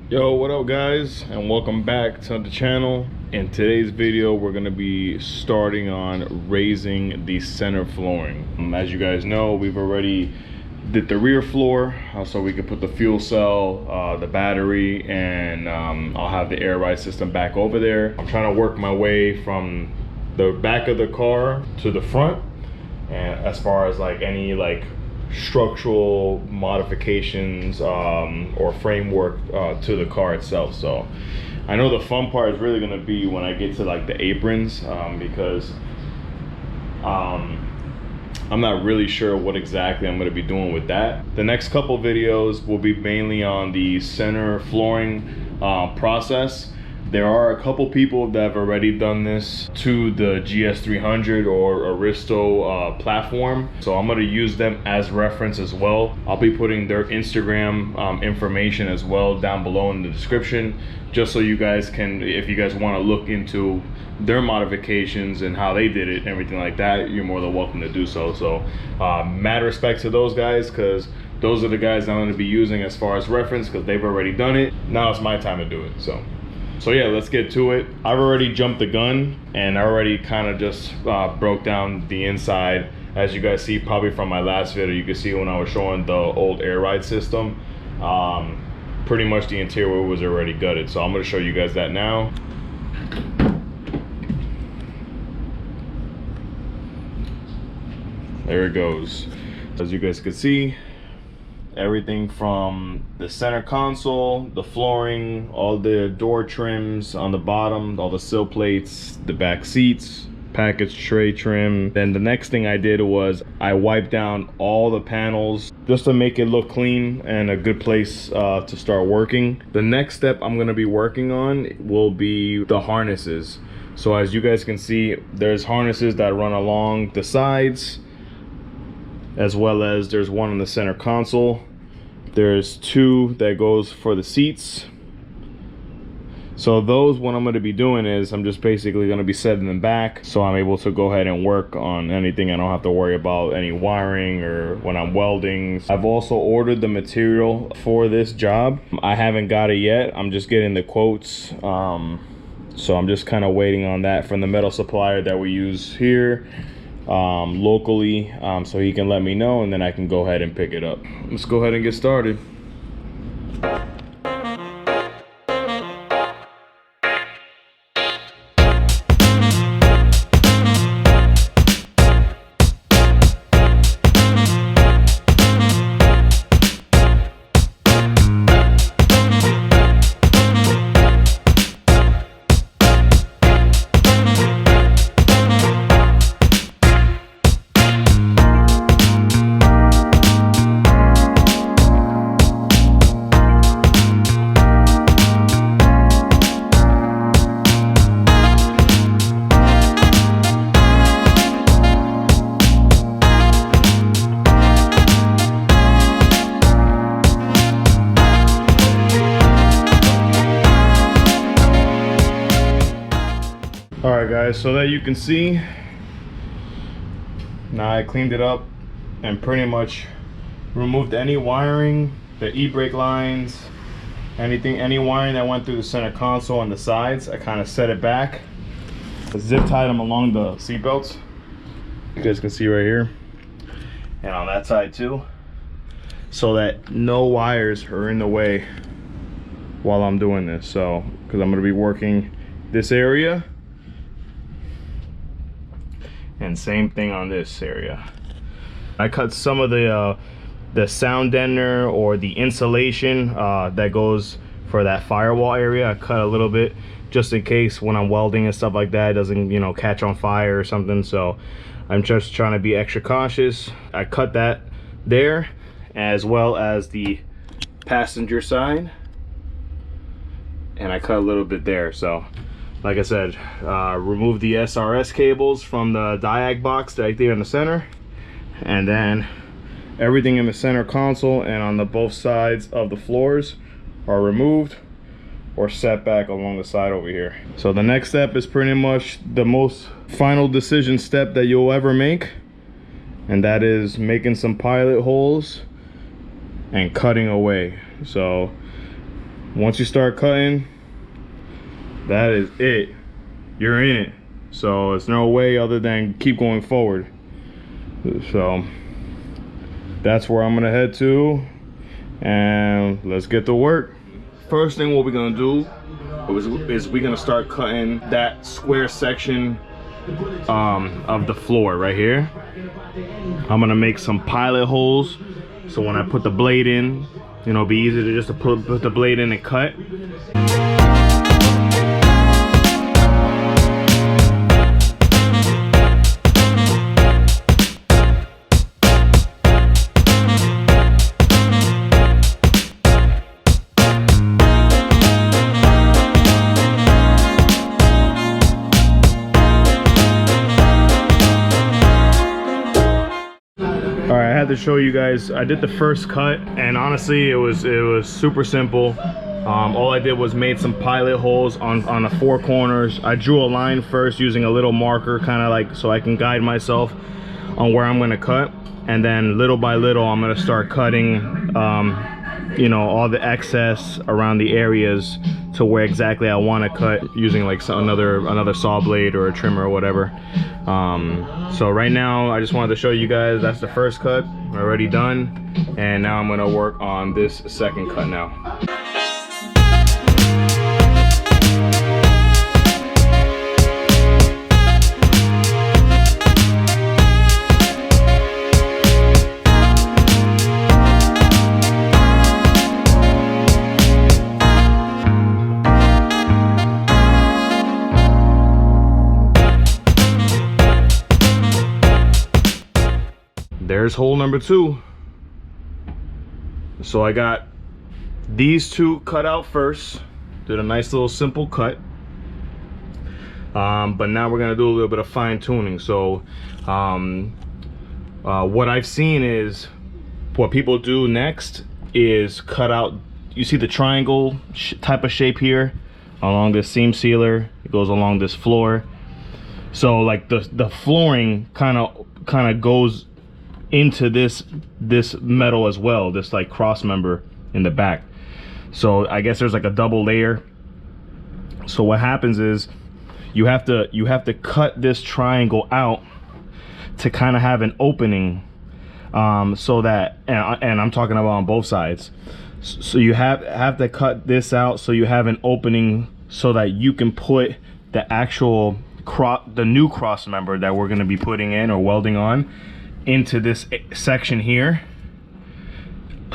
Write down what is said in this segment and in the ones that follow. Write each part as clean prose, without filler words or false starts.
Yo, what up guys, and welcome back to the channel. In today's video we're going to be starting on raising the center flooring. As you guys know, we've already did the rear floor so we could put the fuel cell, the battery, and I'll have the air ride system back over there. I'm trying to work my way from the back of the car to the front, and as far as like any structural modifications or framework to the car itself. So I know the fun part is really going to be when I get to like the aprons, because I'm not really sure what exactly I'm going to be doing with that. The next couple videos will be mainly on the center flooring process. There are a couple people that have already done this to the GS300 or Aristo platform, so I'm going to use them as reference as well. I'll be putting their Instagram information as well down below in the description, just so you guys can, if you guys want to look into their modifications and how they did it and everything like that, you're more than welcome to do so. So mad respect to those guys, because those are the guys I'm going to be using as far as reference, because they've already done it. Now it's my time to do it. So yeah, let's get to it. I've already jumped the gun and I already kind of just broke down the inside. As you guys see probably from my last video, you can see when I was showing the old air ride system, pretty much the interior was already gutted. So I'm going to show you guys that now. There it goes. As you guys can see, everything from the center console, the flooring, all the door trims on the bottom, all the sill plates, the back seats, package tray trim. Then the next thing I did was I wiped down all the panels just to make it look clean and a good place to start working. The next step I'm going to be working on will be the harnesses. So as you guys can see, there's harnesses that run along the sides, as well as there's one on the center console. There's two that goes for the seats. So those, what I'm going to be doing is I'm just basically going to be setting them back so I'm able to go ahead and work on anything. I don't have to worry about any wiring or when I'm welding. I've also ordered the material for this job. I haven't got it yet. I'm just getting the quotes. So I'm just kind of waiting on that from the metal supplier that we use here locally, so he can let me know and then I can go ahead and pick it up. Let's go ahead and get started. Alright guys, so that you can see, now I cleaned it up and pretty much removed any wiring, the e-brake lines, any wiring that went through the center console and the sides. I kind of set it back, zip tied them along the seat belts, you guys can see right here, and on that side too, so that no wires are in the way while I'm doing this. So because I'm going to be working this area, and same thing on this area. I cut some of the sound deadener or the insulation that goes for that firewall area. I cut a little bit just in case when I'm welding and stuff like that, it doesn't, you know, catch on fire or something. So I'm just trying to be extra cautious. I cut that there, as well as the passenger side, and I cut a little bit there. So like I said, remove the SRS cables from the diag box right there in the center, and then everything in the center console and on the both sides of the floors are removed or set back along the side over here. So the next step is pretty much the most final decision step that you'll ever make, and that is making some pilot holes and cutting away. So once you start cutting, that is it. You're in it. So it's no way other than keep going forward. So that's where I'm gonna head to, and let's get to work. First thing what we're gonna do is we're gonna start cutting that square section of the floor right here. I'm gonna make some pilot holes, so when I put the blade in, you know, it'll be easy to just put the blade in and cut. To show you guys, I did the first cut, and honestly it was super simple. All I did was made some pilot holes on the four corners. I drew a line first using a little marker, kind of like so I can guide myself on where I'm going to cut, and then little by little I'm going to start cutting you know, all the excess around the areas to where exactly I want to cut, using like another saw blade or a trimmer or whatever. So right now I just wanted to show you guys that's the first cut already done, and now I'm going to work on this second cut now. There's hole number 2. So I got these two cut out first, did a nice little simple cut, but now we're gonna do a little bit of fine tuning. So what I've seen is what people do next is cut out, you see the triangle type of shape here along this seam sealer, it goes along this floor. So like the flooring kind of goes into this metal as well, this like cross member in the back. So I guess there's like a double layer. So what happens is you have to cut this triangle out to kind of have an opening, so that, and I'm talking about on both sides. So you have to cut this out so you have an opening so that you can put the actual the new cross member that we're going to be putting in or welding on into this section here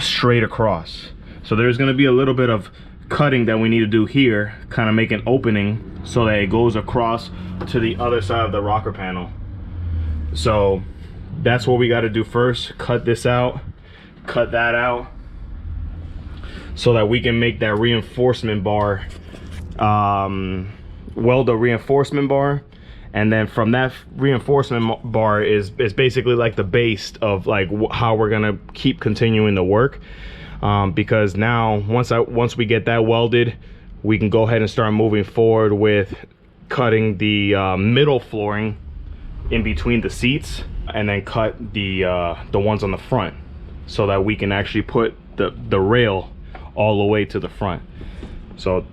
straight across. So there's going to be a little bit of cutting that we need to do here, kind of make an opening so that it goes across to the other side of the rocker panel. So that's what we got to do first, cut this out, cut that out, so that we can make that reinforcement bar, weld a reinforcement bar. And then from that reinforcement bar is basically like the base of like how we're gonna keep continuing the work, because now once we get that welded, we can go ahead and start moving forward with cutting the middle flooring in between the seats, and then cut the ones on the front, so that we can actually put the rail all the way to the front. So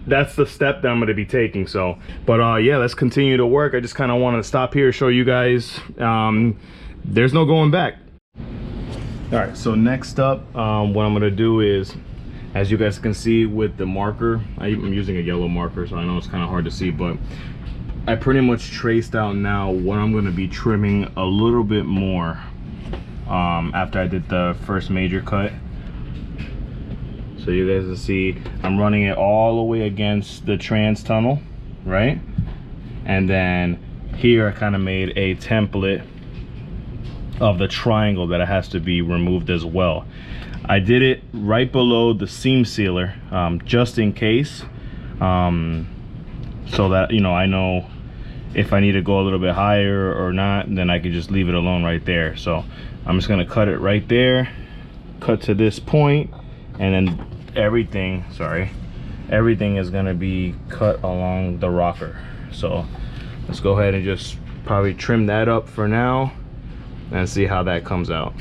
that's the step that I'm going to be taking. So but yeah, let's continue to work. I just kind of wanted to stop here, show you guys there's no going back. All right, so next up, what I'm going to do is, as you guys can see with the marker, I'm using a yellow marker, so I know it's kind of hard to see, but I pretty much traced out now what I'm going to be trimming a little bit more after I did the first major cut. So you guys will see I'm running it all the way against the trans tunnel, right? And then here I kind of made a template of the triangle that it has to be removed as well. I did it right below the seam sealer, just in case, so that, you know, I know if I need to go a little bit higher or not, then I could just leave it alone right there. So I'm just gonna cut it right there, cut to this point, and then everything is gonna be cut along the rocker. So let's go ahead and just probably trim that up for now and see how that comes out.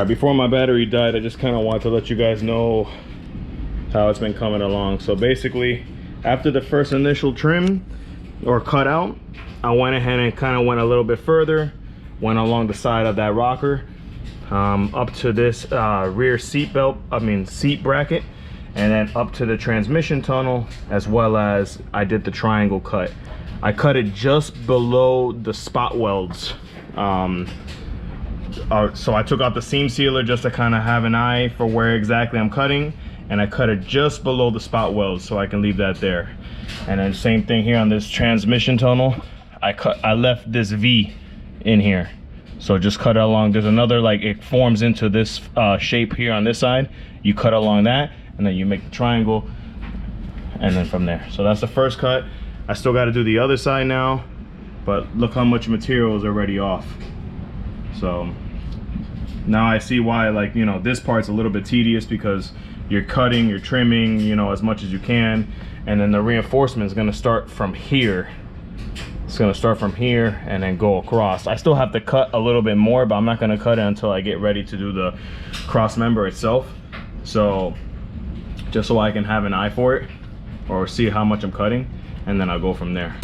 right, before my battery died, I just kind of wanted to let you guys know how it's been coming along. So basically, after the first initial trim or cut out, I went ahead and kind of went a little bit further, went along the side of that rocker, up to this rear seat bracket, and then up to the transmission tunnel, as well as I did the triangle cut. I cut it just below the spot welds. So I took out the seam sealer just to kind of have an eye for where exactly I'm cutting, and I cut it just below the spot welds so I can leave that there. And then same thing here on this transmission tunnel. I left this V in here, so just cut it along. There's another, like, it forms into this shape here on this side. You cut along that, and then you make the triangle, and then from there. So that's the first cut. I still got to do the other side now, but look how much material is already off. So now I see why, like, you know, this part's a little bit tedious, because you're cutting, you're trimming, you know, as much as you can, and then the reinforcement is going to start from here. It's going to start from here and then go across. I still have to cut a little bit more, but I'm not going to cut it until I get ready to do the cross member itself. So just so I can have an eye for it, or see how much I'm cutting, and then I'll go from there.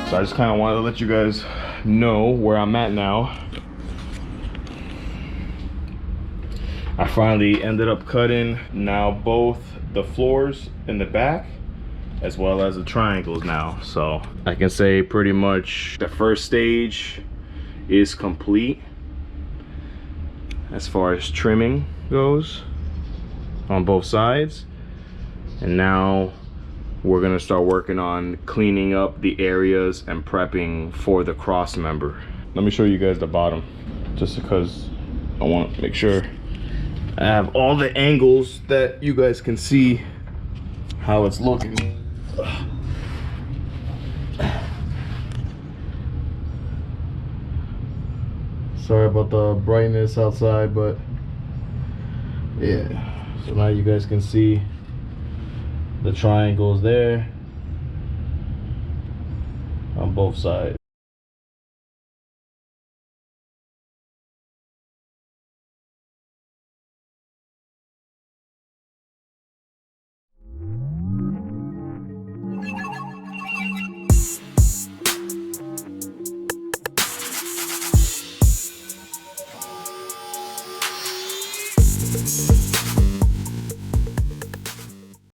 I just kind of wanted to let you guys know where I'm at now. I finally ended up cutting now both the floors in the back as well as the triangles now. So I can say pretty much the first stage is complete as far as trimming goes on both sides. And now we're gonna start working on cleaning up the areas and prepping for the cross member. Let me show you guys the bottom, just because I want to make sure I have all the angles that you guys can see how it's looking. Sorry about the brightness outside, but yeah. So now you guys can see the triangles there on both sides.